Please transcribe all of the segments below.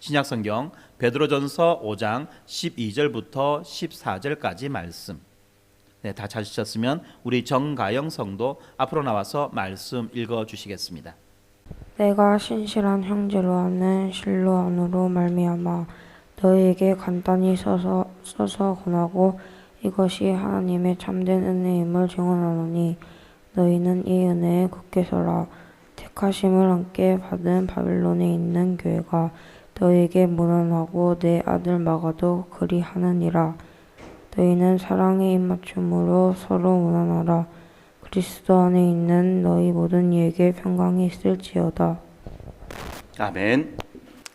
신약성경 베드로전서 5장 12절부터 14절까지 말씀. 네, 다 찾으셨으면 우리 정가영 성도 앞으로 나와서 말씀 읽어주시겠습니다. 내가 신실한 형제로 하는 실로 안으로 말미암아 너희에게 간단히 써서 권하고 이것이 하나님의 참된 은혜임을 증언하노니 너희는 이 은혜에 굳게 서라. 택하심을 함께 받은 바빌론에 있는 교회가 너희에게 문안하고 내 아들 마가도 그리하느니라. 너희는 사랑의 입맞춤으로 서로 문안하라. 그리스도 안에 있는 너희 모든 이에게 평강이 있을지어다. 아멘.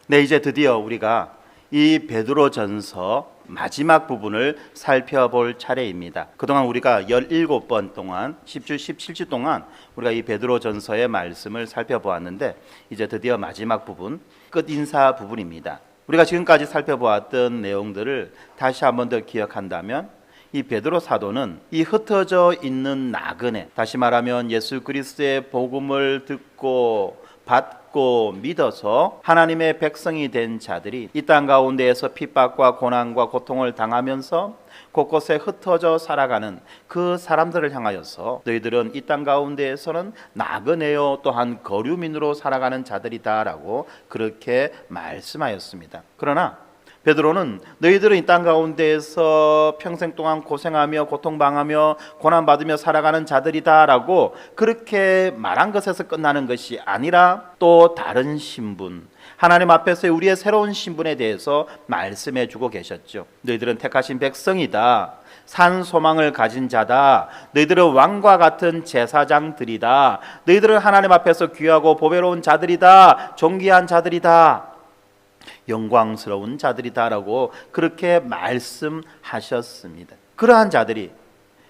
네, 이제 드디어 우리가 이 베드로전서 마지막 부분을 살펴볼 차례입니다. 그동안 우리가 17번 동안 10주 17주 동안 우리가 이 베드로전서의 말씀을 살펴보았는데 이제 드디어 마지막 부분 끝 인사 부분입니다. 우리가 지금까지 살펴보았던 내용들을 다시 한 번 더 기억한다면 이 베드로 사도는 이 흩어져 있는 나그네, 다시 말하면 예수 그리스도의 복음을 듣고 받고 믿어서 하나님의 백성이 된 자들이 이 땅 가운데에서 핍박과 고난과 고통을 당하면서 곳곳에 흩어져 살아가는 그 사람들을 향하여서 너희들은 이 땅 가운데에서는 나그네요 또한 거류민으로 살아가는 자들이다라고 그렇게 말씀하였습니다. 그러나 베드로는 너희들은 이 땅 가운데에서 평생 동안 고생하며 고통당하며 고난받으며 살아가는 자들이다라고 그렇게 말한 것에서 끝나는 것이 아니라 또 다른 신분, 하나님 앞에서 우리의 새로운 신분에 대해서 말씀해 주고 계셨죠. 너희들은 택하신 백성이다. 산 소망을 가진 자다. 너희들은 왕과 같은 제사장들이다. 너희들은 하나님 앞에서 귀하고 보배로운 자들이다. 존귀한 자들이다. 영광스러운 자들이다라고 그렇게 말씀하셨습니다. 그러한 자들이,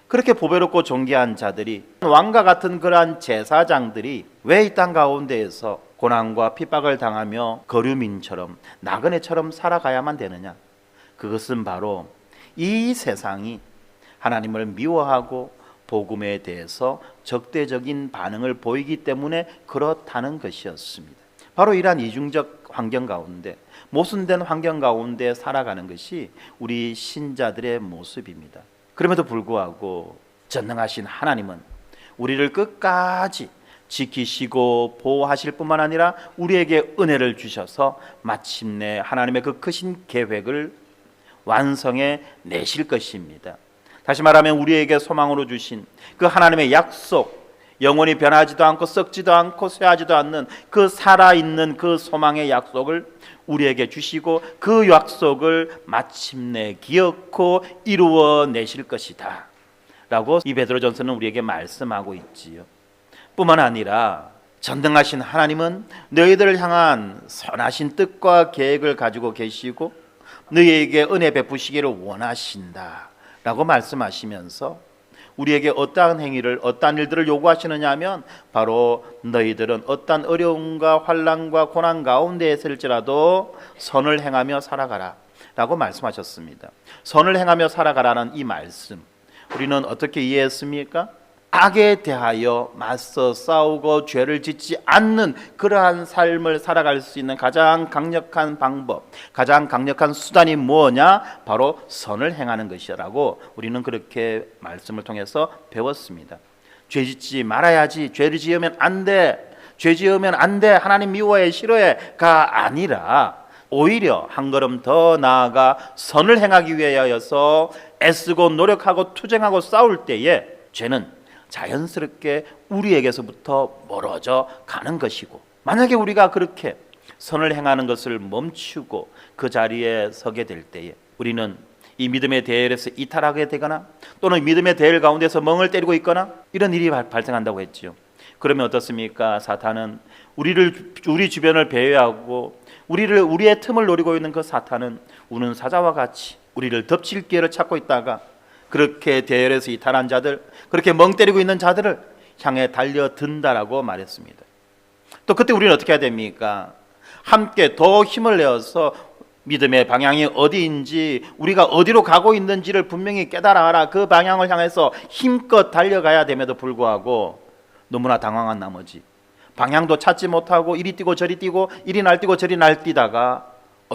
그렇게 보배롭고 존귀한 자들이, 왕과 같은 그러한 제사장들이 왜 이 땅 가운데에서 고난과 핍박을 당하며 거류민처럼 나그네처럼 살아가야만 되느냐? 그것은 바로 이 세상이 하나님을 미워하고 복음에 대해서 적대적인 반응을 보이기 때문에 그렇다는 것이었습니다. 바로 이러한 이중적 환경 가운데, 모순된 환경 가운데 살아가는 것이 우리 신자들의 모습입니다. 그럼에도 불구하고 전능하신 하나님은 우리를 끝까지 지키시고 보호하실 뿐만 아니라 우리에게 은혜를 주셔서 마침내 하나님의 그 크신 계획을 완성해 내실 것입니다. 다시 말하면 우리에게 소망으로 주신 그 하나님의 약속, 영원히 변하지도 않고 썩지도 않고 쇠하지도 않는 그 살아있는 그 소망의 약속을 우리에게 주시고 그 약속을 마침내 기억코 이루어 내실 것이다 라고 이 베드로전서는 우리에게 말씀하고 있지요. 뿐만 아니라 전능하신 하나님은 너희들을 향한 선하신 뜻과 계획을 가지고 계시고 너희에게 은혜 베푸시기를 원하신다 라고 말씀하시면서 우리에게 어떠한 행위를, 어떠한 일들을 요구하시느냐 하면 바로 너희들은 어떠한 어려움과 환난과 고난 가운데 있을지라도 선을 행하며 살아가라 라고 말씀하셨습니다. 선을 행하며 살아가라는 이 말씀, 우리는 어떻게 이해했습니까? 악에 대하여 맞서 싸우고 죄를 짓지 않는 그러한 삶을 살아갈 수 있는 가장 강력한 방법, 가장 강력한 수단이 뭐냐? 바로 선을 행하는 것이라고 우리는 그렇게 말씀을 통해서 배웠습니다. 죄 짓지 말아야지, 죄를 지으면 안 돼, 죄 지으면 안 돼, 하나님 미워해 싫어해가 아니라 오히려 한 걸음 더 나아가 선을 행하기 위하여서 애쓰고 노력하고 투쟁하고 싸울 때에 죄는 자연스럽게 우리에게서부터 멀어져 가는 것이고, 만약에 우리가 그렇게 선을 행하는 것을 멈추고 그 자리에 서게 될 때에 우리는 이 믿음의 대열에서 이탈하게 되거나 또는 믿음의 대열 가운데서 멍을 때리고 있거나 이런 일이 발생한다고 했죠. 그러면 어떻습니까? 사탄은 우리 주변을 배회하고 우리의 틈을 노리고 있는 그 사탄은 우는 사자와 같이 우리를 덮칠 기회를 찾고 있다가 그렇게 대열에서 이탈한 자들, 그렇게 멍 때리고 있는 자들을 향해 달려든다라고 말했습니다. 또 그때 우리는 어떻게 해야 됩니까? 함께 더 힘을 내어서 믿음의 방향이 어디인지, 우리가 어디로 가고 있는지를 분명히 깨달아라. 그 방향을 향해서 힘껏 달려가야 됨에도 불구하고 너무나 당황한 나머지 방향도 찾지 못하고 이리 뛰고 저리 뛰고 이리 날뛰고 저리 날뛰다가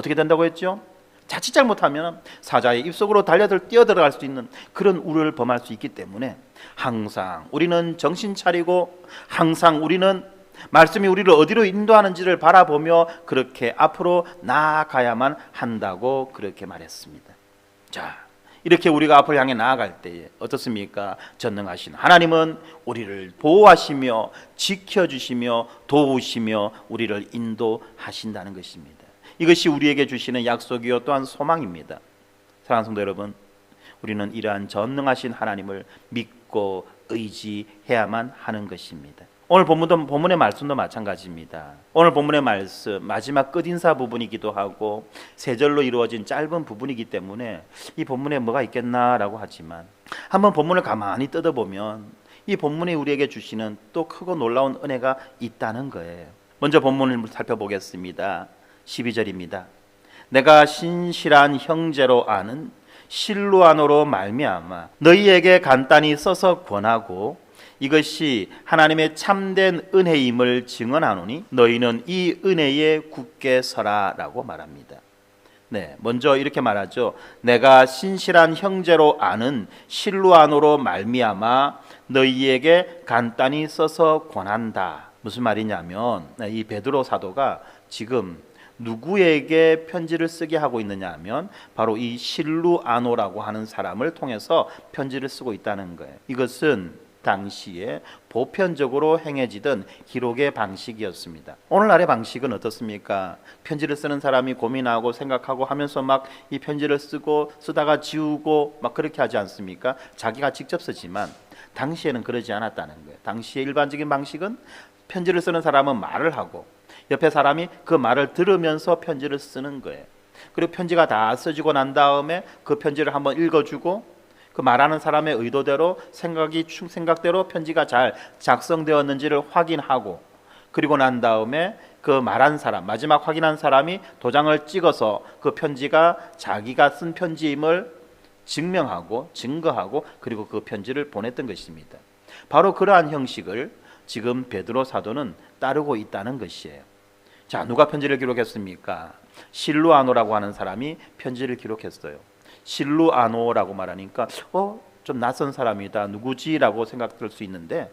어떻게 된다고 했죠? 자칫 잘못하면 사자의 입속으로 뛰어들어갈 수 있는 그런 우려를 범할 수 있기 때문에 항상 우리는 정신 차리고 항상 우리는 말씀이 우리를 어디로 인도하는지를 바라보며 그렇게 앞으로 나아가야만 한다고 그렇게 말했습니다. 자, 이렇게 우리가 앞을 향해 나아갈 때에 어떻습니까? 전능하신 하나님은 우리를 보호하시며 지켜주시며 도우시며 우리를 인도하신다는 것입니다. 이것이 우리에게 주시는 약속이요 또한 소망입니다. 사랑하는 성도 여러분, 우리는 이러한 전능하신 하나님을 믿고 의지해야만 하는 것입니다. 오늘 본문의 말씀도 마찬가지입니다. 오늘 본문의 말씀 마지막 끝인사 부분이기도 하고 세 절로 이루어진 짧은 부분이기 때문에 이 본문에 뭐가 있겠나라고 하지만 한번 본문을 가만히 뜯어보면 이 본문이 우리에게 주시는 또 크고 놀라운 은혜가 있다는 거예요. 먼저 본문을 살펴보겠습니다. 12절입니다. 내가 신실한 형제로 아는 실로아노로 말미암아 너희에게 간단히 써서 권하고 이것이 하나님의 참된 은혜임을 증언하노니 너희는 이 은혜에 굳게 서라라고 말합니다. 네, 먼저 이렇게 말하죠. 내가 신실한 형제로 아는 실로아노로 말미암아 너희에게 간단히 써서 권한다. 무슨 말이냐면 이 베드로 사도가 지금 누구에게 편지를 쓰게 하고 있느냐 하면 바로 이 실루아노라고 하는 사람을 통해서 편지를 쓰고 있다는 거예요. 이것은 당시에 보편적으로 행해지던 기록의 방식이었습니다. 오늘날의 방식은 어떻습니까? 편지를 쓰는 사람이 고민하고 생각하고 하면서 막 이 편지를 쓰다가 지우고 막 그렇게 하지 않습니까? 자기가 직접 쓰지만 당시에는 그러지 않았다는 거예요. 당시의 일반적인 방식은 편지를 쓰는 사람은 말을 하고 옆에 사람이 그 말을 들으면서 편지를 쓰는 거예요. 그리고 편지가 다 써지고 난 다음에 그 편지를 한번 읽어주고 그 말하는 사람의 의도대로 생각대로 편지가 잘 작성되었는지를 확인하고 그리고 난 다음에 그 말한 사람 마지막 확인한 사람이 도장을 찍어서 그 편지가 자기가 쓴 편지임을 증명하고 증거하고 그리고 그 편지를 보냈던 것입니다. 바로 그러한 형식을 지금 베드로 사도는 따르고 있다는 것이에요. 자, 누가 편지를 기록했습니까? 실루아노라고 하는 사람이 편지를 기록했어요. 실루아노라고 말하니까 좀 낯선 사람이다. 누구지라고 생각될 수 있는데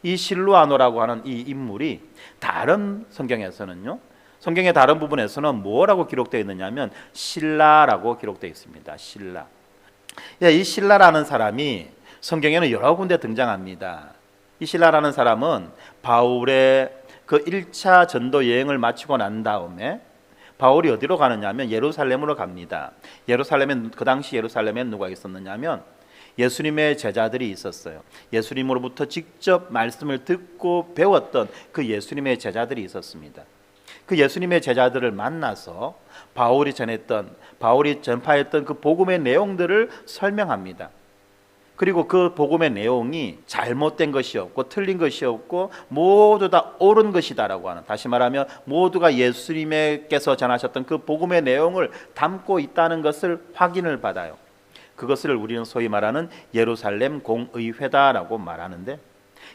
이 실루아노라고 하는 이 인물이 다른 성경에서는요. 성경의 다른 부분에서는 뭐라고 기록되어 있느냐면 실라라고 기록되어 있습니다. 실라. 이 실라라는 사람이 성경에는 여러 군데 등장합니다. 이 실라라는 사람은 바울의 그 1차 전도 여행을 마치고 난 다음에 바울이 어디로 가느냐 하면 예루살렘으로 갑니다. 그 당시 예루살렘에 누가 있었느냐면 예수님의 제자들이 있었어요. 예수님으로부터 직접 말씀을 듣고 배웠던 그 예수님의 제자들이 있었습니다. 그 예수님의 제자들을 만나서 바울이 전파했던 그 복음의 내용들을 설명합니다. 그리고 그 복음의 내용이 잘못된 것이 없고 틀린 것이 없고 모두 다 옳은 것이다라고 하는, 다시 말하면 모두가 예수님께서 전하셨던 그 복음의 내용을 담고 있다는 것을 확인을 받아요. 그것을 우리는 소위 말하는 예루살렘 공의회다라고 말하는데,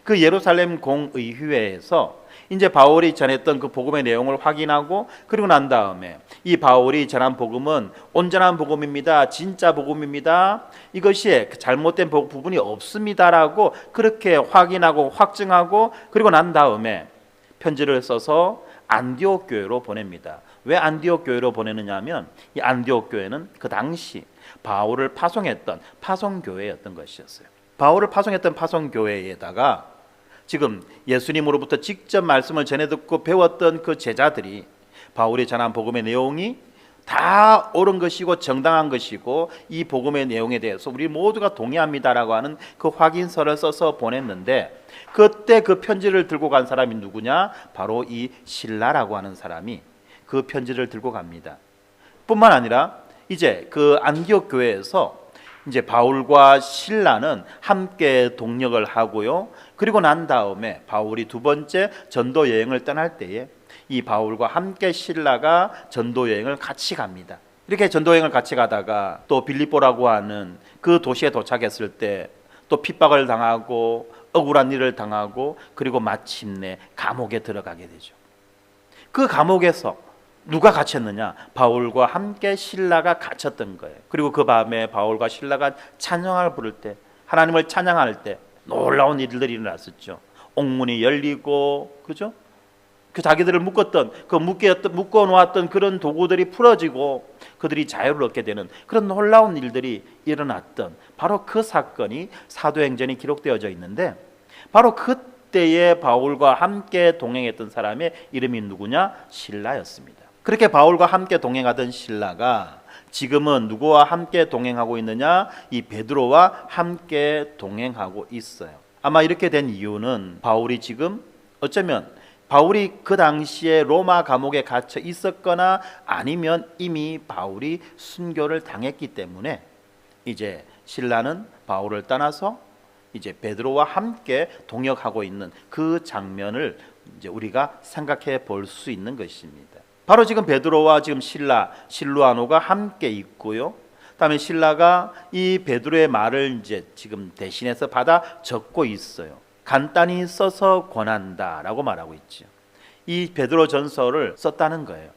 그 예루살렘 공의회에서 이제 바울이 전했던 그 복음의 내용을 확인하고 그리고 난 다음에 이 바울이 전한 복음은 온전한 복음입니다. 진짜 복음입니다. 이것이 잘못된 부분이 없습니다라고 그렇게 확인하고 확증하고 그리고 난 다음에 편지를 써서 안디옥 교회로 보냅니다. 왜 안디옥 교회로 보내느냐 하면 이 안디옥 교회는 그 당시 바울을 파송했던 파송교회였던 것이었어요. 바울을 파송했던 파송교회에다가 지금 예수님으로부터 직접 말씀을 전해 듣고 배웠던 그 제자들이 바울이 전한 복음의 내용이 다 옳은 것이고 정당한 것이고 이 복음의 내용에 대해서 우리 모두가 동의합니다라고 하는 그 확인서를 써서 보냈는데, 그때 그 편지를 들고 간 사람이 누구냐? 바로 이 실라라고 하는 사람이 그 편지를 들고 갑니다. 뿐만 아니라 이제 그 안디옥 교회에서 이제 바울과 실라는 함께 동력을 하고요. 그리고 난 다음에 바울이 두 번째 전도 여행을 떠날 때에 이 바울과 함께 실라가 전도 여행을 같이 갑니다. 이렇게 전도 여행을 같이 가다가 또 빌립보라고 하는 그 도시에 도착했을 때 또 핍박을 당하고 억울한 일을 당하고 그리고 마침내 감옥에 들어가게 되죠. 그 감옥에서 누가 갇혔느냐? 바울과 함께 실라가 갇혔던 거예요. 그리고 그 밤에 바울과 실라가 찬양을 부를 때, 하나님을 찬양할 때 놀라운 일들이 일어났었죠. 옥문이 열리고, 그죠? 그 자기들을 묶었던, 묶어 놓았던 그런 도구들이 풀어지고 그들이 자유를 얻게 되는 그런 놀라운 일들이 일어났던 바로 그 사건이 사도행전이 기록되어져 있는데, 바로 그때에 바울과 함께 동행했던 사람의 이름이 누구냐? 실라였습니다. 그렇게 바울과 함께 동행하던 실라가 지금은 누구와 함께 동행하고 있느냐? 이 베드로와 함께 동행하고 있어요. 아마 이렇게 된 이유는 바울이 지금 어쩌면 바울이 그 당시에 로마 감옥에 갇혀 있었거나 아니면 이미 바울이 순교를 당했기 때문에 이제 실라는 바울을 떠나서 이제 베드로와 함께 동역하고 있는 그 장면을 이제 우리가 생각해 볼 수 있는 것입니다. 바로 지금 베드로와 지금 실루아노가 함께 있고요. 그다음에 실라가 이 베드로의 말을 이제 지금 대신해서 받아 적고 있어요. 간단히 써서 권한다라고 말하고 있죠. 이 베드로 전서를 썼다는 거예요.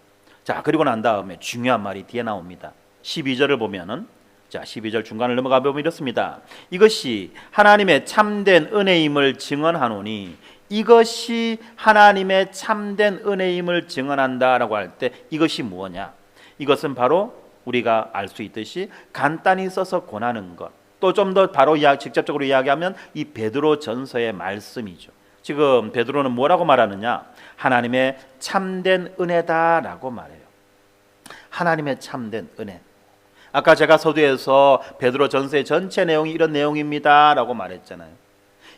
자, 그리고 난 다음에 중요한 말이 뒤에 나옵니다. 12절을 보면은, 자, 12절 중간을 넘어가 보면 이렇습니다. 이것이 하나님의 참된 은혜임을 증언하노니, 이것이 하나님의 참된 은혜임을 증언한다라고 할 때 이것이 무엇냐? 이것은 바로 우리가 알 수 있듯이 간단히 써서 권하는 것, 또 좀 더 바로 직접적으로 이야기하면 이 베드로 전서의 말씀이죠. 지금 베드로는 뭐라고 말하느냐? 하나님의 참된 은혜다라고 말해요. 하나님의 참된 은혜. 아까 제가 서두에서 베드로 전서의 전체 내용이 이런 내용입니다라고 말했잖아요.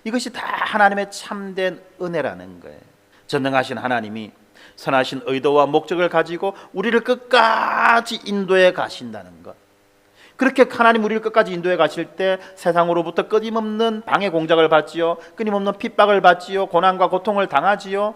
이것이 다 하나님의 참된 은혜라는 거예요. 전능하신 하나님이 선하신 의도와 목적을 가지고 우리를 끝까지 인도해 가신다는 것. 그렇게 하나님 우리를 끝까지 인도해 가실 때 세상으로부터 끊임없는 방해 공작을 받지요. 끊임없는 핍박을 받지요. 고난과 고통을 당하지요.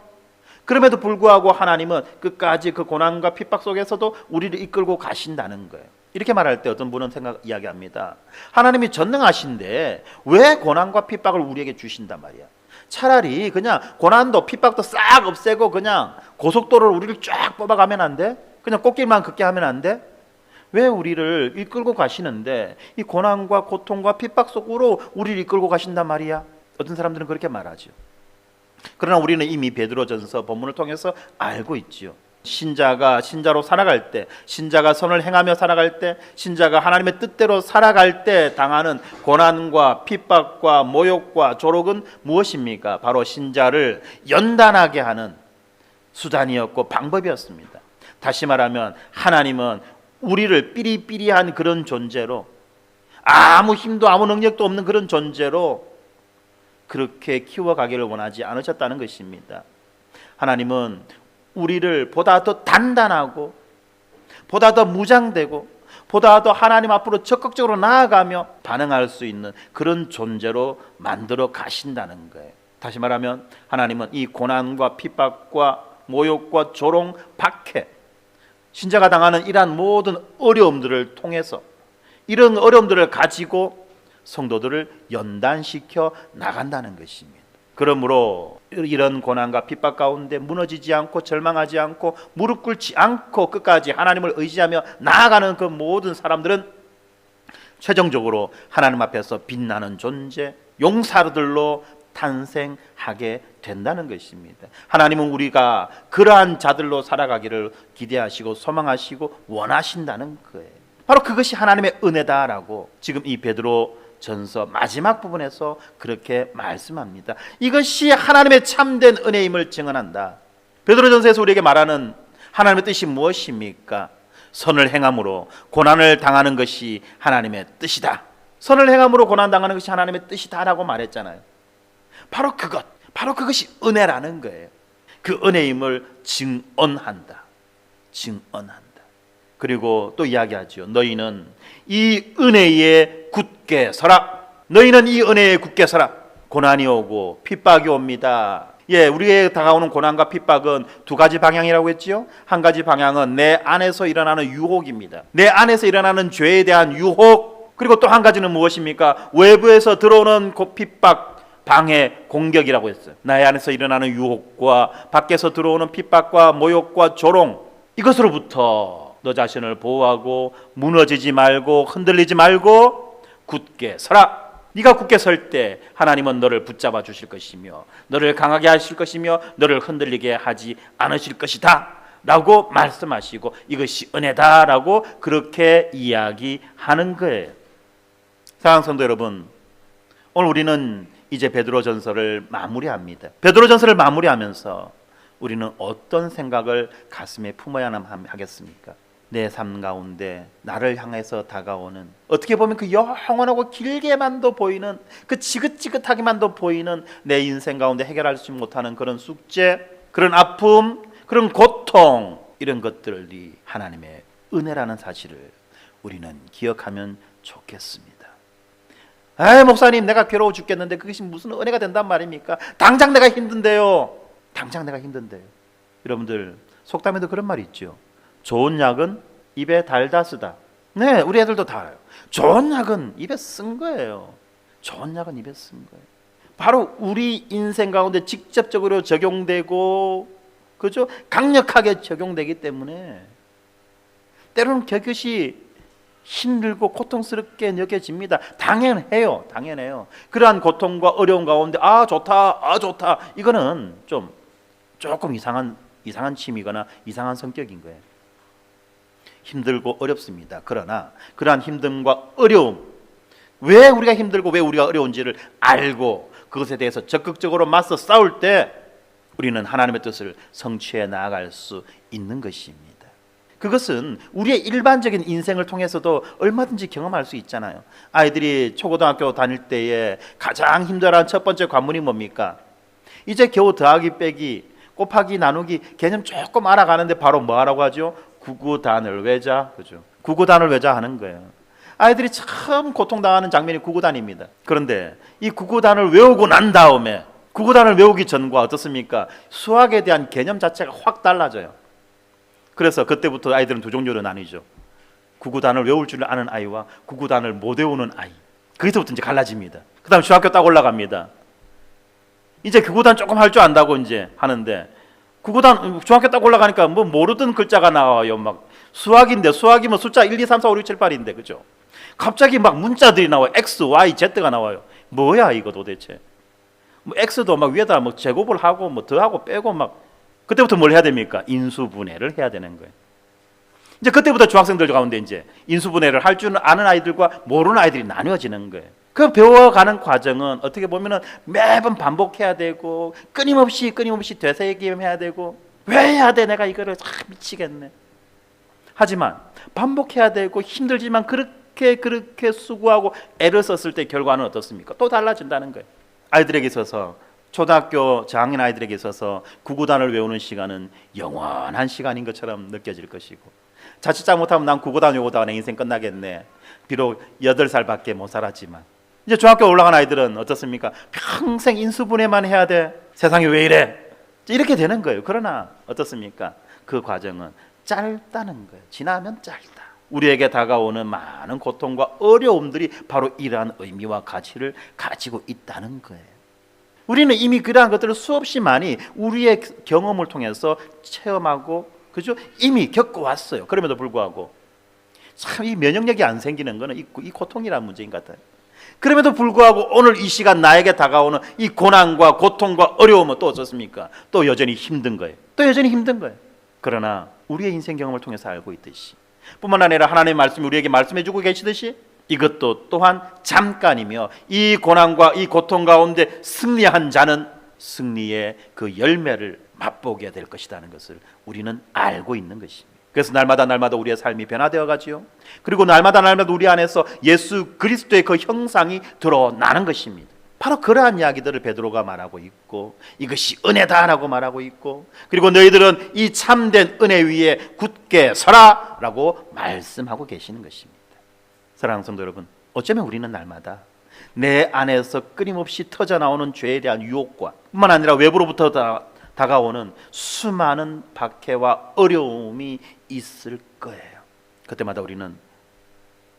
그럼에도 불구하고 하나님은 끝까지 그 고난과 핍박 속에서도 우리를 이끌고 가신다는 거예요. 이렇게 말할 때 어떤 분은 이야기합니다. 하나님이 전능하신데 왜 고난과 핍박을 우리에게 주신단 말이야. 차라리 그냥 고난도 핍박도 싹 없애고 그냥 고속도로를 우리를 쫙 뽑아가면 안 돼? 그냥 꽃길만 걷게 하면 안 돼? 왜 우리를 이끌고 가시는데 이 고난과 고통과 핍박 속으로 우리를 이끌고 가신단 말이야? 어떤 사람들은 그렇게 말하죠. 그러나 우리는 이미 베드로전서 본문을 통해서 알고 있지요. 신자로 살아갈 때, 신자가 선을 행하며 살아갈 때, 신자가 하나님의 뜻대로 살아갈 때 당하는 고난과 핍박과 모욕과 조롱은 무엇입니까? 바로 신자를 연단하게 하는 수단이었고 방법이었습니다. 다시 말하면 하나님은 우리를 삐리삐리한 그런 존재로, 아무 힘도 아무 능력도 없는 그런 존재로 그렇게 키워가기를 원하지 않으셨다는 것입니다. 하나님은 우리를 보다 더 단단하고 보다 더 무장되고 보다 더 하나님 앞으로 적극적으로 나아가며 반응할 수 있는 그런 존재로 만들어 가신다는 거예요. 다시 말하면 하나님은 이 고난과 핍박과 모욕과 조롱, 박해, 신자가 당하는 이러한 모든 어려움들을 통해서 이런 어려움들을 가지고 성도들을 연단시켜 나간다는 것입니다. 그러므로 이런 고난과 핍박 가운데 무너지지 않고 절망하지 않고 무릎 꿇지 않고 끝까지 하나님을 의지하며 나아가는 그 모든 사람들은 최종적으로 하나님 앞에서 빛나는 존재, 용사들로 탄생하게 된다는 것입니다. 하나님은 우리가 그러한 자들로 살아가기를 기대하시고 소망하시고 원하신다는 거예요. 바로 그것이 하나님의 은혜다라고 지금 이 베드로 전서 마지막 부분에서 그렇게 말씀합니다. 이것이 하나님의 참된 은혜임을 증언한다. 베드로전서에서 우리에게 말하는 하나님의 뜻이 무엇입니까? 선을 행함으로 고난을 당하는 것이 하나님의 뜻이다. 선을 행함으로 고난 당하는 것이 하나님의 뜻이다라고 말했잖아요. 바로 그것이 은혜라는 거예요. 그 은혜임을 증언한다. 그리고 또 이야기하죠. 너희는 이 은혜에 굳게 서라. 너희는 이 은혜에 굳게 서라. 고난이 오고 핍박이 옵니다. 우리에게 다가오는 고난과 핍박은 두 가지 방향이라고 했지요. 한 가지 방향은 내 안에서 일어나는 유혹입니다. 내 안에서 일어나는 죄에 대한 유혹. 그리고 또 한 가지는 무엇입니까? 외부에서 들어오는 핍박, 방해, 공격이라고 했어요. 나의 안에서 일어나는 유혹과 밖에서 들어오는 핍박과 모욕과 조롱, 이것으로부터 너 자신을 보호하고 무너지지 말고 흔들리지 말고 굳게 서라. 네가 굳게 설 때 하나님은 너를 붙잡아 주실 것이며 너를 강하게 하실 것이며 너를 흔들리게 하지 않으실 것이다 라고 말씀하시고 이것이 은혜다 라고 그렇게 이야기하는 거예요. 사랑하는 성도 여러분, 오늘 우리는 이제 베드로전서를 마무리합니다. 베드로전서를 마무리하면서 우리는 어떤 생각을 가슴에 품어야만 하겠습니까? 내 삶 가운데 나를 향해서 다가오는, 어떻게 보면 그 영원하고 길게만도 보이는, 그 지긋지긋하게만도 보이는 내 인생 가운데 해결할 수 못하는 그런 숙제, 그런 아픔, 그런 고통, 이런 것들이 하나님의 은혜라는 사실을 우리는 기억하면 좋겠습니다. 아, 목사님, 내가 괴로워 죽겠는데 그것이 무슨 은혜가 된단 말입니까? 당장 내가 힘든데요. 당장 내가 힘든데요. 여러분들, 속담에도 그런 말이 있죠. 좋은 약은 입에 달다 쓰다. 네, 우리 애들도 다 알아요. 좋은 약은 입에 쓴 거예요. 좋은 약은 입에 쓴 거예요. 바로 우리 인생 가운데 직접적으로 적용되고, 그죠? 강력하게 적용되기 때문에 때로는 그것이 힘들고 고통스럽게 느껴집니다. 당연해요. 당연해요. 그러한 고통과 어려움 가운데 아 좋다, 아 좋다, 이거는 조금 이상한 취미거나 이상한 성격인 거예요. 힘들고 어렵습니다. 그러나 그러한 힘듦과 어려움, 왜 우리가 힘들고 왜 우리가 어려운지를 알고 그것에 대해서 적극적으로 맞서 싸울 때 우리는 하나님의 뜻을 성취해 나아갈 수 있는 것입니다. 그것은 우리의 일반적인 인생을 통해서도 얼마든지 경험할 수 있잖아요. 아이들이 초고등학교 다닐 때에 가장 힘들어하는 첫 번째 관문이 뭡니까? 이제 겨우 더하기 빼기, 곱하기 나누기 개념 조금 알아가는데 바로 뭐 하라고 하죠? 구구단을 외자, 그죠? 구구단을 외자 하는 거예요. 아이들이 참 고통당하는 장면이 구구단입니다. 그런데 이 구구단을 외우고 난 다음에, 구구단을 외우기 전과 어떻습니까? 수학에 대한 개념 자체가 확 달라져요. 그래서 그때부터 아이들은 두 종류로 나뉘죠. 구구단을 외울 줄 아는 아이와 구구단을 못 외우는 아이. 거기서부터 이제 갈라집니다. 그 다음 중학교 딱 올라갑니다. 이제 구구단 조금 할 줄 안다고 이제 하는데, 구구단 중학교 딱 올라가니까 뭐 모르던 글자가 나와요. 막 수학인데, 수학이 뭐 숫자 1, 2, 3, 4, 5, 6, 7, 8인데, 그죠? 갑자기 막 문자들이 나와요. X, Y, Z가 나와요. 뭐야 이거 도대체? 뭐 X도 막 위에다 뭐 제곱을 하고 뭐 더하고 빼고 막, 그때부터 뭘 해야 됩니까? 인수분해를 해야 되는 거예요. 이제 그때부터 중학생들 가운데 이제 인수분해를 할 줄 아는 아이들과 모르는 아이들이 나뉘어지는 거예요. 그 배워가는 과정은 어떻게 보면은 매번 반복해야 되고 끊임없이 되새김해야 되고, 왜 해야 돼 내가 이거를, 미치겠네. 하지만 반복해야 되고 힘들지만 그렇게 수고하고 애를 썼을 때 결과는 어떻습니까? 또 달라진다는 거예요. 아이들에게 있어서, 초등학교 저학년 아이들에게 있어서 구구단을 외우는 시간은 영원한 시간인 것처럼 느껴질 것이고, 자칫 잘못하면 난 구구단 외우다가 내 인생 끝나겠네. 비록 8살밖에 못 살았지만, 이제 중학교 올라간 아이들은 어떻습니까? 평생 인수분해만 해야 돼. 세상이 왜 이래? 이렇게 되는 거예요. 그러나 어떻습니까? 그 과정은 짧다는 거예요. 지나면 짧다. 우리에게 다가오는 많은 고통과 어려움들이 바로 이러한 의미와 가치를 가지고 있다는 거예요. 우리는 이미 그러한 것들을 수없이 많이 우리의 경험을 통해서 체험하고, 그죠? 이미 겪어왔어요. 그럼에도 불구하고 참 이 면역력이 안 생기는 것은 이 고통이라는 문제인 것 같아요. 그럼에도 불구하고 오늘 이 시간 나에게 다가오는 이 고난과 고통과 어려움은 또 어떻습니까? 또 여전히 힘든 거예요. 또 여전히 힘든 거예요. 그러나 우리의 인생 경험을 통해서 알고 있듯이, 뿐만 아니라 하나님의 말씀이 우리에게 말씀해주고 계시듯이, 이것도 또한 잠깐이며 이 고난과 이 고통 가운데 승리한 자는 승리의 그 열매를 맛보게 될 것이라는 것을 우리는 알고 있는 것입니다. 그래서 날마다 우리의 삶이 변화되어 가지요. 그리고 날마다 우리 안에서 예수 그리스도의 그 형상이 드러나는 것입니다. 바로 그러한 이야기들을 베드로가 말하고 있고, 이것이 은혜다라고 말하고 있고, 그리고 너희들은 이 참된 은혜 위에 굳게 서라라고 말씀하고 계시는 것입니다. 사랑하는 성도 여러분, 어쩌면 우리는 날마다 내 안에서 끊임없이 터져나오는 죄에 대한 유혹과 뿐만 아니라 외부로부터 다가오는 수많은 박해와 어려움이 있을 거예요. 그때마다 우리는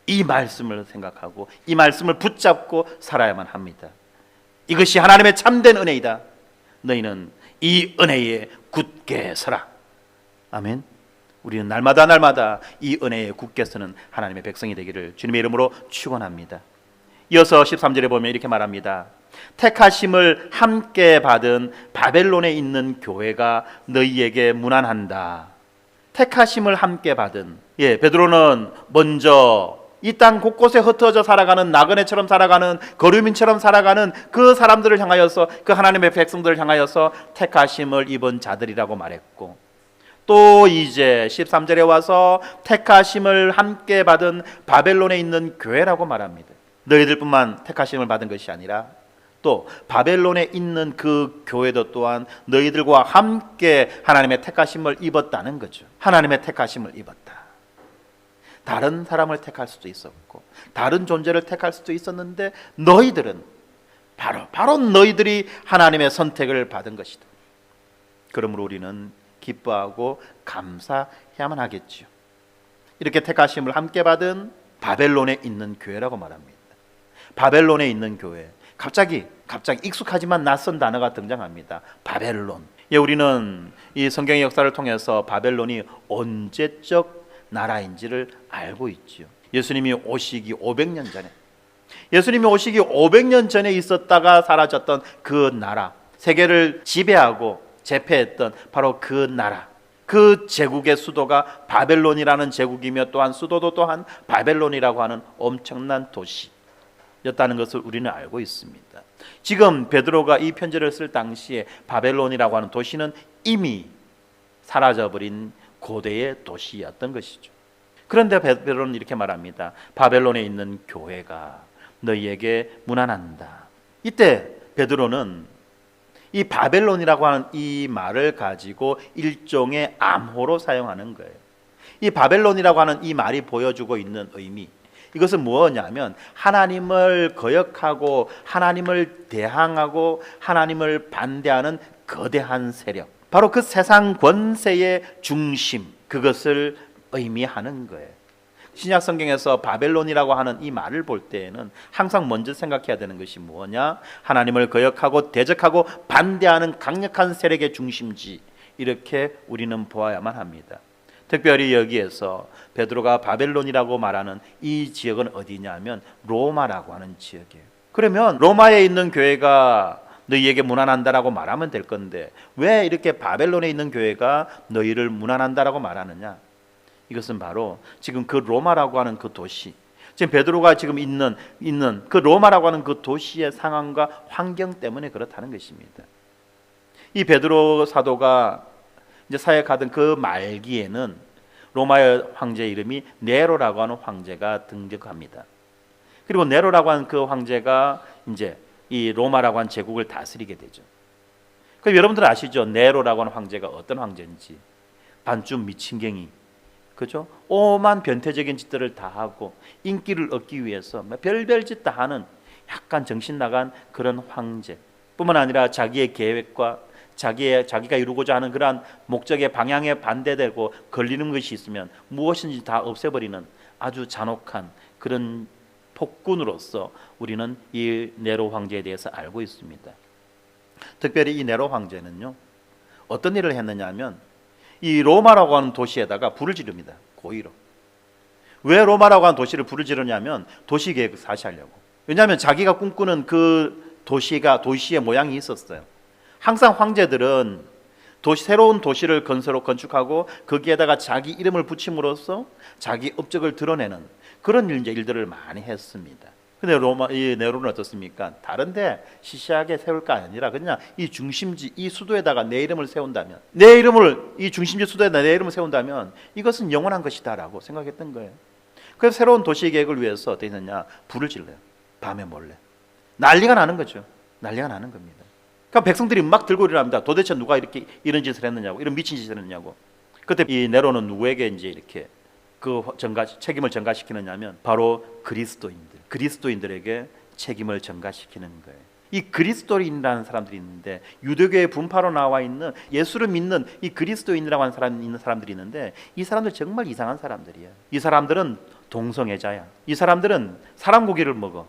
이 말씀을 생각하고 이 말씀을 붙잡고 살아야만 합니다. 이것이 하나님의 참된 은혜이다. 너희는 이 은혜에 굳게 서라. 아멘. 우리는 날마다 이 은혜에 굳게서는 하나님의 백성이 되기를 주님의 이름으로 축원합니다. 이어서 13절에 보면 이렇게 말합니다. 택하심을 함께 받은 바벨론에 있는 교회가 너희에게 문안한다. 택하심을 함께 받은, 베드로는 먼저 이 땅 곳곳에 흩어져 살아가는 나그네처럼 살아가는 거류민처럼 살아가는 그 사람들을 향하여서, 그 하나님의 백성들을 향하여서 택하심을 입은 자들이라고 말했고, 또 이제 13절에 와서 택하심을 함께 받은 바벨론에 있는 교회라고 말합니다. 너희들뿐만 택하심을 받은 것이 아니라 또 바벨론에 있는 그 교회도 또한 너희들과 함께 하나님의 택하심을 입었다는 거죠. 하나님의 택하심을 입었다. 다른 사람을 택할 수도 있었고 다른 존재를 택할 수도 있었는데 너희들은 바로 너희들이 하나님의 선택을 받은 것이다. 그러므로 우리는 기뻐하고 감사해야만 하겠죠. 이렇게 택하심을 함께 받은 바벨론에 있는 교회라고 말합니다. 바벨론에 있는 교회, 갑자기 익숙하지만 낯선 단어가 등장합니다. 바벨론. 우리는 이 성경의 역사를 통해서 바벨론이 언제적 나라인지를 알고 있죠. 예수님이 오시기 500년 전에 있었다가 사라졌던 그 나라, 세계를 지배하고 제패했던 바로 그 나라, 그 제국의 수도가 바벨론이라는 제국이며 또한 수도도 또한 바벨론이라고 하는 엄청난 도시였다는 것을 우리는 알고 있습니다. 지금 베드로가 이 편지를 쓸 당시에 바벨론이라고 하는 도시는 이미 사라져버린 고대의 도시였던 것이죠. 그런데 베드로는 이렇게 말합니다. 바벨론에 있는 교회가 너희에게 문안한다. 이때 베드로는 이 바벨론이라고 하는 이 말을 가지고 일종의 암호로 사용하는 거예요. 이 바벨론이라고 하는 이 말이 보여주고 있는 의미, 이것은 무엇이냐면 하나님을 거역하고 하나님을 대항하고 하나님을 반대하는 거대한 세력, 바로 그 세상 권세의 중심, 그것을 의미하는 거예요. 신약 성경에서 바벨론이라고 하는 이 말을 볼 때에는 항상 먼저 생각해야 되는 것이 뭐냐? 하나님을 거역하고 대적하고 반대하는 강력한 세력의 중심지, 이렇게 우리는 보아야만 합니다. 특별히 여기에서 베드로가 바벨론이라고 말하는 이 지역은 어디냐면 로마라고 하는 지역이에요. 그러면 로마에 있는 교회가 너희에게 문안한다라고 말하면 될 건데 왜 이렇게 바벨론에 있는 교회가 너희를 문안한다라고 말하느냐? 이것은 바로 지금 그 로마라고 하는 그 도시, 지금 베드로가 지금 있는 그 로마라고 하는 그 도시의 상황과 환경 때문에 그렇다는 것입니다. 이 베드로 사도가 이제 사역하던 그 말기에는 로마의 황제 이름이 네로라고 하는 황제가 등극합니다. 그리고 네로라고 하는 그 황제가 이제 이 로마라고 하는 제국을 다스리게 되죠. 그럼 여러분들 아시죠? 네로라고 하는 황제가 어떤 황제인지. 반쯤 미친갱이, 그죠? 오만 변태적인 짓들을 다 하고 인기를 얻기 위해서 별별 짓 다 하는 약간 정신 나간 그런 황제. 뿐만 아니라 자기의 계획과 자기가 이루고자 하는 그러한 목적의 방향에 반대되고 걸리는 것이 있으면 무엇인지 다 없애버리는 아주 잔혹한 그런 폭군으로서 우리는 이 네로 황제에 대해서 알고 있습니다. 특별히 이 네로 황제는요, 어떤 일을 했느냐 하면 이 로마라고 하는 도시에다가 불을 지릅니다. 고의로. 왜 로마라고 하는 도시를 불을 지르냐면 도시 계획을 사시하려고. 왜냐하면 자기가 꿈꾸는 그 도시의 모양이 있었어요. 항상 황제들은 새로운 도시를 건축하고 거기에다가 자기 이름을 붙임으로써 자기 업적을 드러내는 그런 일들을 많이 했습니다. 근데 이 네로는 어떻습니까? 다른데 시시하게 세울 거 아니라 그냥 이 중심지, 이 수도에다가 내 이름을 세운다면, 이 중심지 수도에다 내 이름을 세운다면 이것은 영원한 것이다라고 생각했던 거예요. 그래서 새로운 도시 계획을 위해서 어떻게 했느냐? 불을 질러요. 밤에 몰래. 난리가 나는 거죠. 난리가 나는 겁니다. 그러니까 백성들이 막 들고 일어납니다. 도대체 누가 이렇게 이런 짓을 했느냐고, 이런 미친 짓을 했느냐고. 그때 이 네로는 누구에게 이제 이렇게 책임을 전가시키느냐면 바로 그리스도인들에게 책임을 전가시키는 거예요. 이 그리스도인이라는 사람들이 있는데, 유대교의 분파로 나와 있는 예수를 믿는 이 그리스도인이라고 하는 사람들이 있는데, 이 사람들 정말 이상한 사람들이야. 이 사람들은 동성애자야. 이 사람들은 사람 고기를 먹어.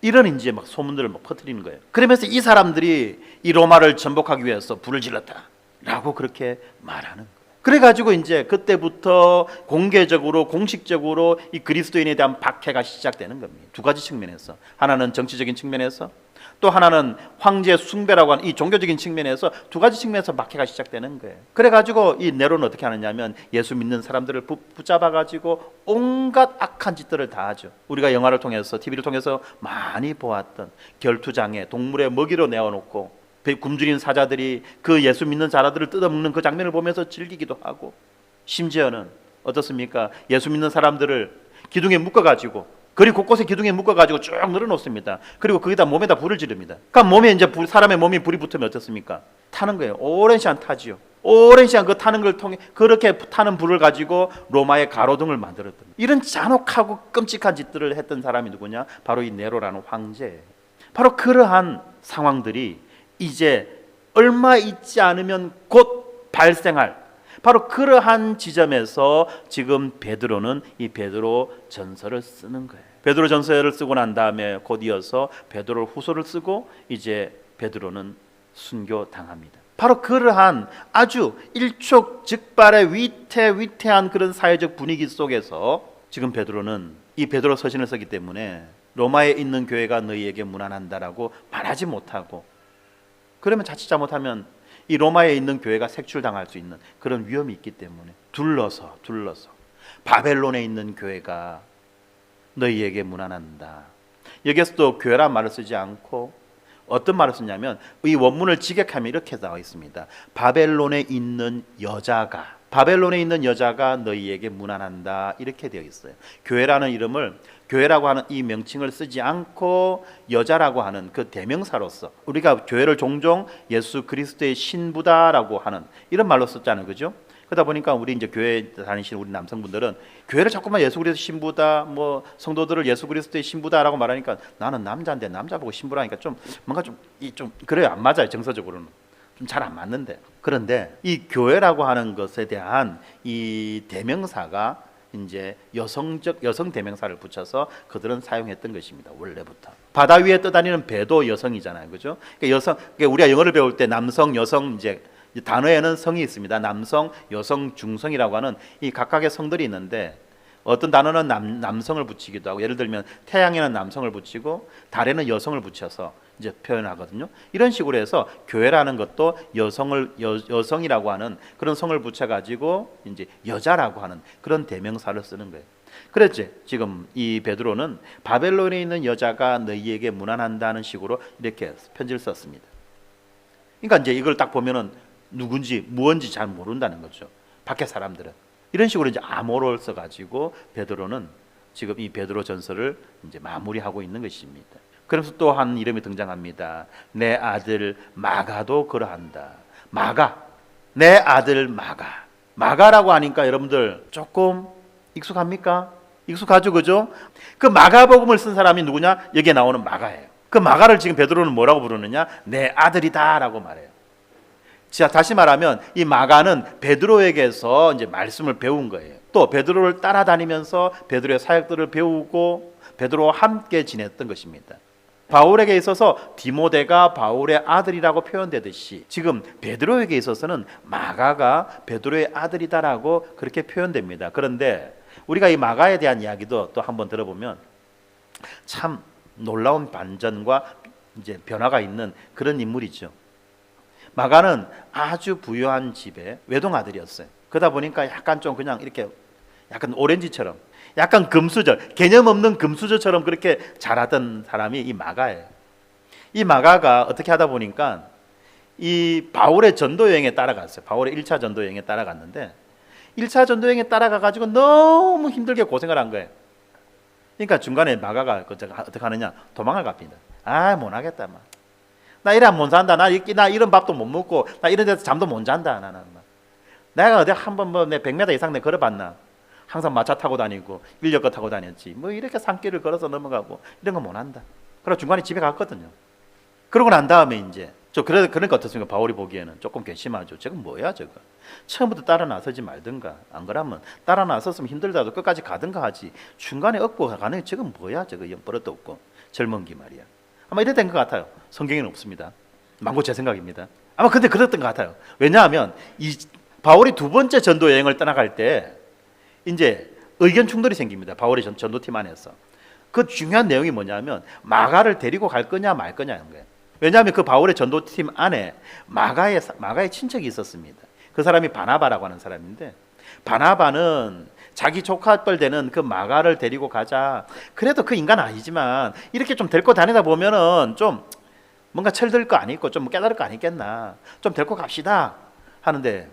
이런 이제 막 소문들을 막 퍼뜨리는 거예요. 그러면서 이 사람들이 이 로마를 전복하기 위해서 불을 질렀다라고 그렇게 말하는 거예요. 그래가지고 이제 그때부터 공개적으로 공식적으로 이 그리스도인에 대한 박해가 시작되는 겁니다. 두 가지 측면에서, 하나는 정치적인 측면에서, 또 하나는 황제 숭배라고 하는 이 종교적인 측면에서 두 가지 측면에서 박해가 시작되는 거예요. 그래가지고 이 네로는 어떻게 하느냐면 예수 믿는 사람들을 붙잡아가지고 온갖 악한 짓들을 다 하죠. 우리가 영화를 통해서, TV를 통해서 많이 보았던 결투장에 동물의 먹이로 내어놓고 굶주린 사자들이 그 예수 믿는 자라들을 뜯어먹는 그 장면을 보면서 즐기기도 하고, 심지어는 어떻습니까? 예수 믿는 사람들을 기둥에 묶어가지고, 거리 곳곳에 기둥에 묶어가지고 쭉 늘어놓습니다. 그리고 거기다 몸에다 불을 지릅니다. 그러니까 몸에 이제 사람의 몸이 불이 붙으면 어떻습니까? 타는 거예요. 오랜 시간 타지요. 오랜 시간 그 타는 걸 통해 그렇게 타는 불을 가지고 로마의 가로등을 만들었던, 이런 잔혹하고 끔찍한 짓들을 했던 사람이 누구냐? 바로 이 네로라는 황제예요. 바로 그러한 상황들이 이제 얼마 있지 않으면 곧 발생할, 바로 그러한 지점에서 지금 베드로는 이 베드로 전서를 쓰는 거예요. 베드로 전서를 쓰고 난 다음에 곧 이어서 베드로 후서를 쓰고 이제 베드로는 순교당합니다. 바로 그러한 아주 일촉즉발의 위태위태한 그런 사회적 분위기 속에서 지금 베드로는 이 베드로 서신을 쓰기 때문에 로마에 있는 교회가 너희에게 문안한다라고 말하지 못하고, 그러면 자칫 잘못하면 이 로마에 있는 교회가 색출당할 수 있는 그런 위험이 있기 때문에 둘러서 바벨론에 있는 교회가 너희에게 문안한다. 여기서도 교회란 말을 쓰지 않고 어떤 말을 쓰냐면, 이 원문을 직역하면 이렇게 나와 있습니다. 바벨론에 있는 여자가 너희에게 문안한다, 이렇게 되어 있어요. 교회라는 이름을, 교회라고 하는 이 명칭을 쓰지 않고 여자라고 하는 그 대명사로서, 우리가 교회를 종종 예수 그리스도의 신부다라고 하는 이런 말로 썼잖아요, 그죠? 그러다 보니까 우리 이제 교회 다니시는 우리 남성분들은 교회를 자꾸만 예수 그리스도의 신부다, 뭐 성도들을 예수 그리스도의 신부다라고 말하니까 나는 남자인데 남자 보고 신부라니까 좀 뭔가 좀 그래요, 안 맞아요. 정서적으로는 좀 잘 안 맞는데, 그런데 이 교회라고 하는 것에 대한 이 대명사가 이제 여성 대명사를 붙여서 그들은 사용했던 것입니다. 원래부터 바다 위에 떠다니는 배도 여성이잖아요, 그죠? 그러니까 우리가 영어를 배울 때 남성, 여성, 이제 단어에는 성이 있습니다. 남성, 여성, 중성이라고 하는 이 각각의 성들이 있는데, 어떤 단어는 남성을 붙이기도 하고, 예를 들면 태양에는 남성을 붙이고 달에는 여성을 붙여서 이제 표현하거든요. 이런 식으로 해서 교회라는 것도 여성이라고 하는 그런 성을 붙여가지고 이제 여자라고 하는 그런 대명사를 쓰는 거예요. 그랬지. 지금 이 베드로는 바벨론에 있는 여자가 너희에게 문안한다는 식으로 이렇게 편지를 썼습니다. 그러니까 이제 이걸 딱 보면은 누군지 무언지 잘 모른다는 거죠. 밖에 사람들은 이런 식으로 이제 암호를 써가지고 베드로는 지금 이 베드로 전서를 이제 마무리하고 있는 것입니다. 그래서 또 한 이름이 등장합니다. 내 아들 마가도 그러한다. 마가, 내 아들 마가. 마가라고 하니까 여러분들 조금 익숙합니까? 익숙하죠, 그죠? 그 마가복음을 쓴 사람이 누구냐? 여기에 나오는 마가예요. 그 마가를 지금 베드로는 뭐라고 부르느냐? 내 아들이다라고 말해요. 자, 다시 말하면 이 마가는 베드로에게서 이제 말씀을 배운 거예요. 또 베드로를 따라다니면서 베드로의 사역들을 배우고 베드로와 함께 지냈던 것입니다. 바울에게 있어서 디모데가 바울의 아들이라고 표현되듯이 지금 베드로에게 있어서는 마가가 베드로의 아들이다라고 그렇게 표현됩니다. 그런데 우리가 이 마가에 대한 이야기도 또 한번 들어보면 참 놀라운 반전과 이제 변화가 있는 그런 인물이죠. 마가는 아주 부유한 집의 외동아들이었어요. 그러다 보니까 약간 좀 그냥 이렇게 약간 오렌지처럼, 약간 금수저, 개념 없는 금수저처럼 그렇게 자라던 사람이 이 마가예요. 이 마가가 어떻게 하다 보니까 이 바울의 전도 여행에 따라갔어요. 바울의 1차 전도 여행에 따라갔는데 1차 전도 여행에 따라가가지고 너무 힘들게 고생을 한 거예요. 그러니까 중간에 마가가 어떻게 하느냐, 도망을 갑니다. 못 하겠다, 막. 나 이러면 못 산다. 나 이런 밥도 못 먹고 나 이런 데서 잠도 못 잔다. 나는 내가 어디 한번 뭐 내 100m 이상 내 걸어봤나? 항상 마차 타고 다니고 인력거 타고 다녔지. 뭐 이렇게 산길을 걸어서 넘어가고 이런 거 못 한다. 그래서 중간에 집에 갔거든요. 그러고 난 다음에 이제 그러니까 어떻습니까? 바울이 보기에는 조금 괘씸하죠. 저건 뭐야 저거? 처음부터 따라 나서지 말든가. 안 그러면 따라 나섰으면 힘들다도 끝까지 가든가 하지. 중간에 얻고 가는 저건 뭐야 저거? 버릇도 없고 젊은 기 말이야. 아마 이래 된 것 같아요. 성경에는 없습니다. 망고 제 생각입니다. 아마 근데 그랬던 것 같아요. 왜냐하면 이 바울이 두 번째 전도 여행을 떠나갈 때 이제 의견 충돌이 생깁니다. 바울의 전도팀 안에서. 그 중요한 내용이 뭐냐면 마가를 데리고 갈 거냐 말 거냐는 거예요. 왜냐하면 그 바울의 전도팀 안에 마가의 친척이 있었습니다. 그 사람이 바나바라고 하는 사람인데, 바나바는 자기 조카뻘 되는 그 마가를 데리고 가자. 그래도 그 인간 아니지만 이렇게 좀 데리고 다니다 보면은 좀 뭔가 철들 거 아니고 좀 깨달을 거 아니겠나. 좀 데리고 갑시다 하는데,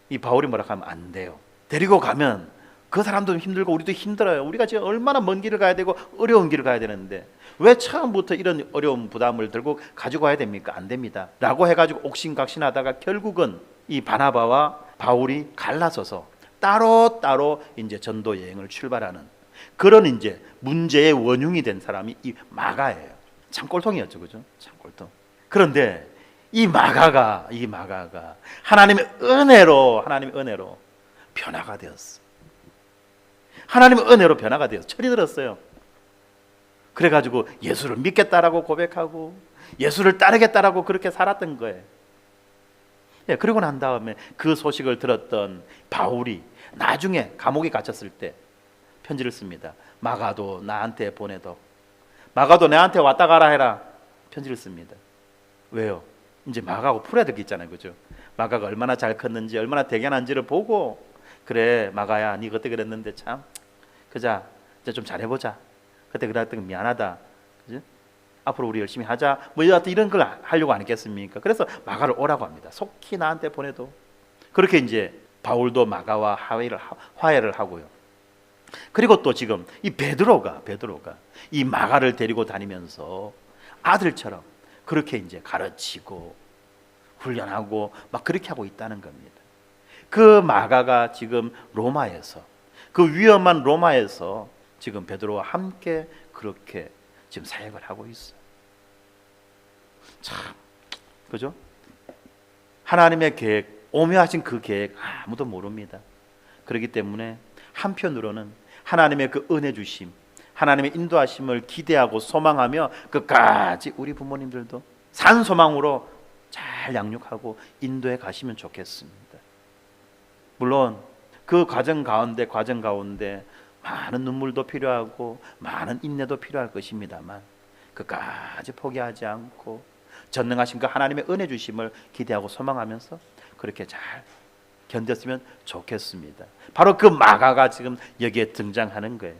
이 바울이 뭐라 하면 안 돼요. 데리고 가면 그 사람도 힘들고 우리도 힘들어요. 우리가 지금 얼마나 먼 길을 가야 되고 어려운 길을 가야 되는데 왜 처음부터 이런 어려운 부담을 들고 가지고 와야 됩니까? 안 됩니다 라고 해가지고 옥신각신하다가 결국은 이 바나바와 바울이 갈라서서 따로 이제 전도 여행을 출발하는 그런 이제 문제의 원흉이 된 사람이 이 마가예요. 참 꼴통이었죠, 그죠? 참 꼴통. 그런데 이 마가가 하나님의 은혜로 변화가 되었어. 하나님의 은혜로 변화가 되어서 철이 들었어요. 그래가지고 예수를 믿겠다라고 고백하고 예수를 따르겠다라고 그렇게 살았던 거예요. 예, 그리고 난 다음에 그 소식을 들었던 바울이 나중에 감옥에 갇혔을 때 편지를 씁니다. 마가도 나한테 보내도, 마가도 나한테 왔다 가라 해라. 편지를 씁니다. 왜요? 이제 마가하고 풀어야 될 게 있잖아요, 그죠? 마가가 얼마나 잘 컸는지, 얼마나 대견한지를 보고, 그래 마가야, 네 그때 그랬는데 참 그자 이제 좀 잘해보자. 그때 그랬던 거 미안하다. 그지? 앞으로 우리 열심히 하자. 뭐 이런 걸 하려고 안 했겠습니까? 그래서 마가를 오라고 합니다. 속히 나한테 보내도. 그렇게 이제 바울도 마가와 화해를 하고요. 그리고 또 지금 이 베드로가 이 마가를 데리고 다니면서 아들처럼 그렇게 이제 가르치고 훈련하고 막 그렇게 하고 있다는 겁니다. 그 마가가 지금 로마에서, 그 위험한 로마에서 지금 베드로와 함께 그렇게 지금 사역을 하고 있어요. 참, 그죠? 하나님의 계획, 오묘하신 그 계획 아무도 모릅니다. 그렇기 때문에 한편으로는 하나님의 그 은혜 주심, 하나님의 인도하심을 기대하고 소망하며 끝까지 우리 부모님들도 산 소망으로 잘 양육하고 인도해 가시면 좋겠습니다. 물론 그 과정 가운데 많은 눈물도 필요하고 많은 인내도 필요할 것입니다만 끝까지 포기하지 않고 전능하신 그 하나님의 은혜 주심을 기대하고 소망하면서 그렇게 잘 견뎠으면 좋겠습니다. 바로 그 마가가 지금 여기에 등장하는 거예요.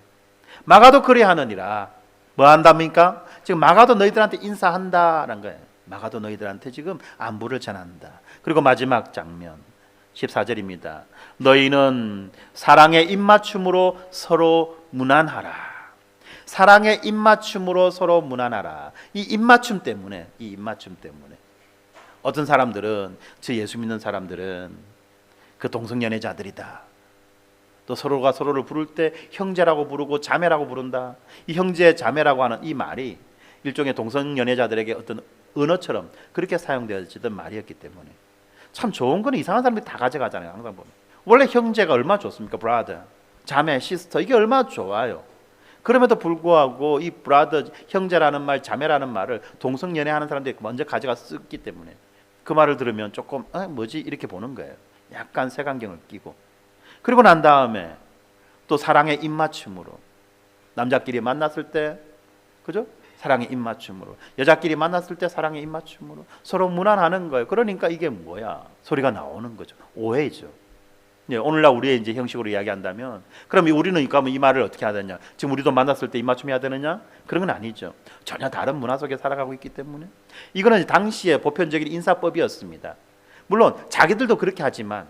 마가도 그리 하느니라. 뭐 한답니까? 지금 마가도 너희들한테 인사한다라는 거예요. 마가도 너희들한테 지금 안부를 전한다. 그리고 마지막 장면 14절입니다. 너희는 사랑의 입맞춤으로 서로 무난하라. 사랑의 입맞춤으로 서로 무난하라. 이 입맞춤 때문에 어떤 사람들은, 저 예수 믿는 사람들은 그 동성연애자들이다. 또 서로가 서로를 부를 때 형제라고 부르고 자매라고 부른다. 이 형제 자매라고 하는 이 말이 일종의 동성연애자들에게 어떤 언어처럼 그렇게 사용되어지던 말이었기 때문에 참 좋은 거는 이상한 사람들이 다 가져가잖아요. 항상 보면 원래 형제가 얼마나 좋습니까? 브라더, 자매, 시스터, 이게 얼마나 좋아요. 그럼에도 불구하고 이 브라더, 형제라는 말, 자매라는 말을 동성연애하는 사람들이 먼저 가져가 쓰기 때문에 그 말을 들으면 조금 뭐지 이렇게 보는 거예요. 약간 색안경을 끼고. 그리고 난 다음에 또 사랑의 입맞춤으로 남자끼리 만났을 때, 그죠? 사랑의 입맞춤으로, 여자끼리 만났을 때 사랑의 입맞춤으로 서로 무난하는 거예요. 그러니까 이게 뭐야? 소리가 나오는 거죠. 오해죠. 예, 오늘날 우리의 이제 형식으로 이야기한다면, 그럼 우리는 그러면 이 말을 어떻게 해야 되냐? 지금 우리도 만났을 때 입맞춤해야 되느냐? 그런 건 아니죠. 전혀 다른 문화 속에 살아가고 있기 때문에 이거는 당시의 보편적인 인사법이었습니다. 물론 자기들도 그렇게 하지만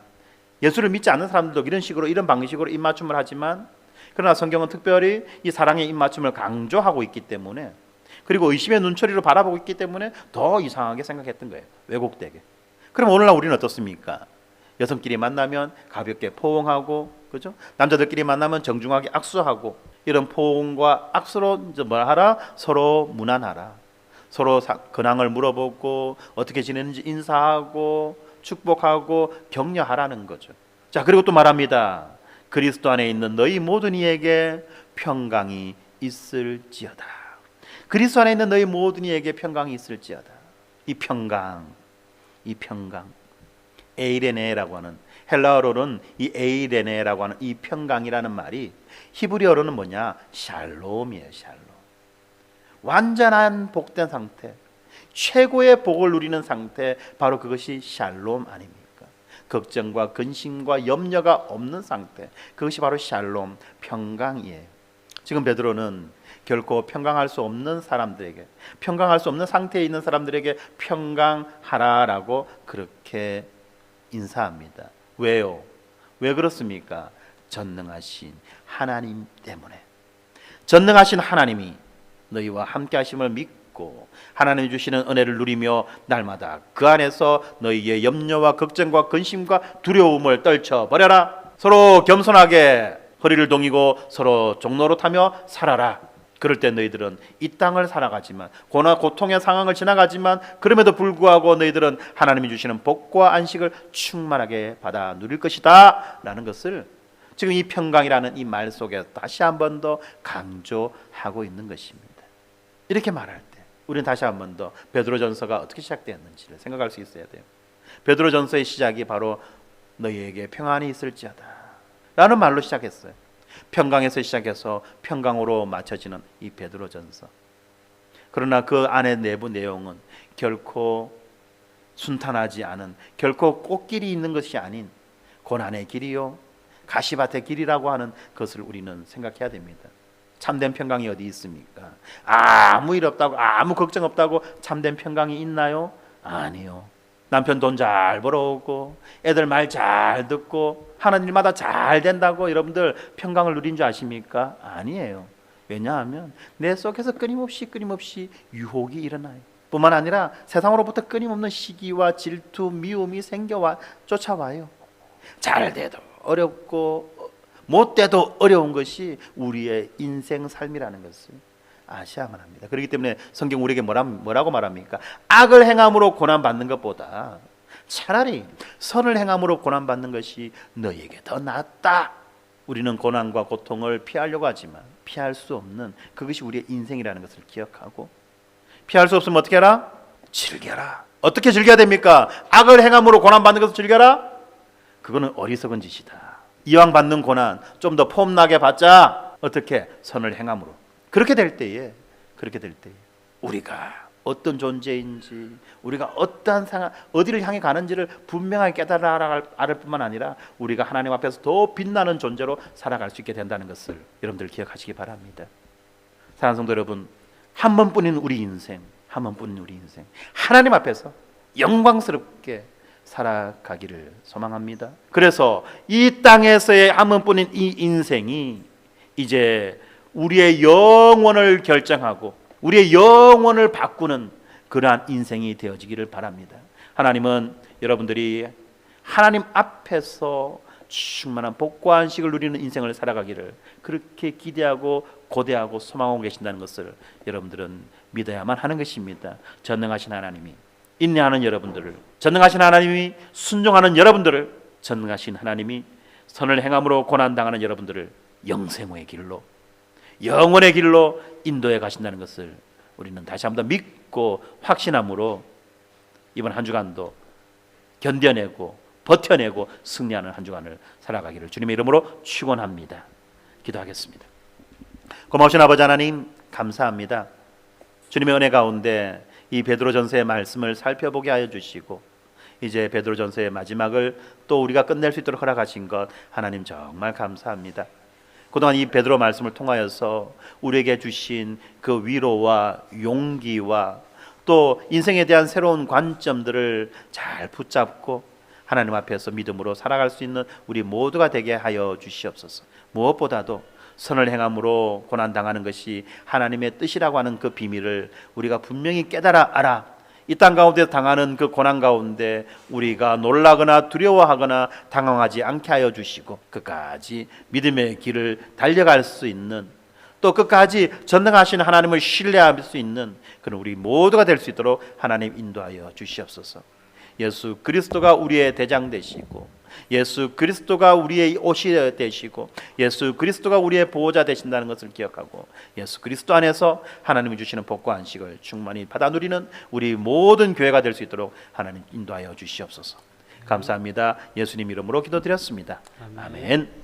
예수를 믿지 않는 사람들도 이런 식으로, 이런 방식으로 입맞춤을 하지만, 그러나 성경은 특별히 이 사랑의 입맞춤을 강조하고 있기 때문에, 그리고 의심의 눈초리로 바라보고 있기 때문에 더 이상하게 생각했던 거예요. 왜곡되게. 그럼 오늘날 우리는 어떻습니까? 여성끼리 만나면 가볍게 포옹하고, 그죠? 남자들끼리 만나면 정중하게 악수하고, 이런 포옹과 악수로 이제 뭘 하라? 서로 무난하라. 서로 근황을 물어보고 어떻게 지내는지 인사하고 축복하고 격려하라는 거죠. 자, 그리고 또 말합니다. 그리스도 안에 있는 너희 모든 이에게 평강이 있을지어다. 그리스도 안에 있는 너희 모든 이에게 평강이 있을지어다. 이 평강 에이레네라고 하는, 헬라어로는 이 에이레네라고 하는 이 평강이라는 말이 히브리어로는 뭐냐? 샬롬이에요. 샬롬. 완전한 복된 상태, 최고의 복을 누리는 상태, 바로 그것이 샬롬 아닙니까? 걱정과 근심과 염려가 없는 상태, 그것이 바로 샬롬, 평강이에요. 지금 베드로는 결코 평강할 수 없는 사람들에게, 평강할 수 없는 상태에 있는 사람들에게 평강하라라고 그렇게 인사합니다. 왜요? 왜 그렇습니까? 전능하신 하나님 때문에. 전능하신 하나님이 너희와 함께 하심을 믿고 하나님이 주시는 은혜를 누리며 날마다 그 안에서 너희의 염려와 걱정과 근심과 두려움을 떨쳐버려라. 서로 겸손하게 허리를 동이고 서로 종노릇하며 살아라. 그럴 때 너희들은 이 땅을 살아가지만, 고난 고통의 상황을 지나가지만, 그럼에도 불구하고 너희들은 하나님이 주시는 복과 안식을 충만하게 받아 누릴 것이다 라는 것을 지금 이 평강이라는 이 말 속에 다시 한 번 더 강조하고 있는 것입니다. 이렇게 말할 때 우리는 다시 한 번 더 베드로전서가 어떻게 시작되었는지를 생각할 수 있어야 돼요. 베드로전서의 시작이 바로 너희에게 평안이 있을지어다 라는 말로 시작했어요. 평강에서 시작해서 평강으로 맞춰지는 이 베드로전서. 그러나 그 안의 내부 내용은 결코 순탄하지 않은, 결코 꽃길이 있는 것이 아닌 고난의 길이요 가시밭의 길이라고 하는 것을 우리는 생각해야 됩니다. 참된 평강이 어디 있습니까? 아무 일 없다고, 아무 걱정 없다고 참된 평강이 있나요? 아니요. 남편 돈 잘 벌어오고 애들 말 잘 듣고 하는 일마다 잘 된다고 여러분들 평강을 누린 줄 아십니까? 아니에요. 왜냐하면 내 속에서 끊임없이 유혹이 일어나요. 뿐만 아니라 세상으로부터 끊임없는 시기와 질투, 미움이 쫓아와요. 잘 돼도 어렵고 못 돼도 어려운 것이 우리의 인생 삶이라는 것을 아셔야만 합니다. 그렇기 때문에 성경 우리에게 뭐라고 말합니까? 악을 행함으로 고난받는 것보다 차라리 선을 행함으로 고난받는 것이 너희에게 더 낫다. 우리는 고난과 고통을 피하려고 하지만 피할 수 없는 그것이 우리의 인생이라는 것을 기억하고, 피할 수 없으면 어떻게 해라? 즐겨라. 어떻게 즐겨야 됩니까? 악을 행함으로 고난받는 것을 즐겨라? 그거는 어리석은 짓이다. 이왕 받는 고난 좀 더 폼나게 받자. 어떻게? 선을 행함으로. 그렇게 될 때에 우리가 어떤 존재인지, 우리가 어떠한 상황, 어디를 향해 가는지를 분명하게 깨달아 알 뿐만 아니라 우리가 하나님 앞에서 더 빛나는 존재로 살아갈 수 있게 된다는 것을 여러분들 기억하시기 바랍니다. 사랑하는 성도 여러분, 한 번뿐인 우리 인생, 하나님 앞에서 영광스럽게 살아가기를 소망합니다. 그래서 이 땅에서의 한 번뿐인 이 인생이 이제 우리의 영혼을 결정하고 우리의 영혼을 바꾸는 그러한 인생이 되어지기를 바랍니다. 하나님은 여러분들이 하나님 앞에서 충만한 복과 안식을 누리는 인생을 살아가기를 그렇게 기대하고 고대하고 소망하고 계신다는 것을 여러분들은 믿어야만 하는 것입니다. 전능하신 하나님이 인내하는 여러분들을, 전능하신 하나님이 순종하는 여러분들을, 전능하신 하나님이 선을 행함으로 고난당하는 여러분들을 영생의 길로, 영원의 길로 인도해 가신다는 것을 우리는 다시 한번 믿고 확신함으로 이번 한 주간도 견뎌내고 버텨내고 승리하는 한 주간을 살아가기를 주님의 이름으로 축원합니다. 기도하겠습니다. 고마우신 아버지 하나님, 감사합니다. 주님의 은혜 가운데 이 베드로전서의 말씀을 살펴보게 하여 주시고 이제 베드로전서의 마지막을 또 우리가 끝낼 수 있도록 허락하신 것 하나님 정말 감사합니다. 그동안 이 베드로 말씀을 통하여서 우리에게 주신 그 위로와 용기와 또 인생에 대한 새로운 관점들을 잘 붙잡고 하나님 앞에서 믿음으로 살아갈 수 있는 우리 모두가 되게 하여 주시옵소서. 무엇보다도 선을 행함으로 고난당하는 것이 하나님의 뜻이라고 하는 그 비밀을 우리가 분명히 깨달아 알아. 이 땅 가운데 당하는 그 고난 가운데 우리가 놀라거나 두려워하거나 당황하지 않게 하여 주시고 끝까지 믿음의 길을 달려갈 수 있는, 또 끝까지 전능하신 하나님을 신뢰할 수 있는 그런 우리 모두가 될 수 있도록 하나님 인도하여 주시옵소서. 예수 그리스도가 우리의 대장 되시고 예수 그리스도가 우리의 옷이 되시고 예수 그리스도가 우리의 보호자 되신다는 것을 기억하고 예수 그리스도 안에서 하나님이 주시는 복과 안식을 충만히 받아 누리는 우리 모든 교회가 될 수 있도록 하나님 인도하여 주시옵소서. 감사합니다. 예수님 이름으로 기도드렸습니다. 아멘.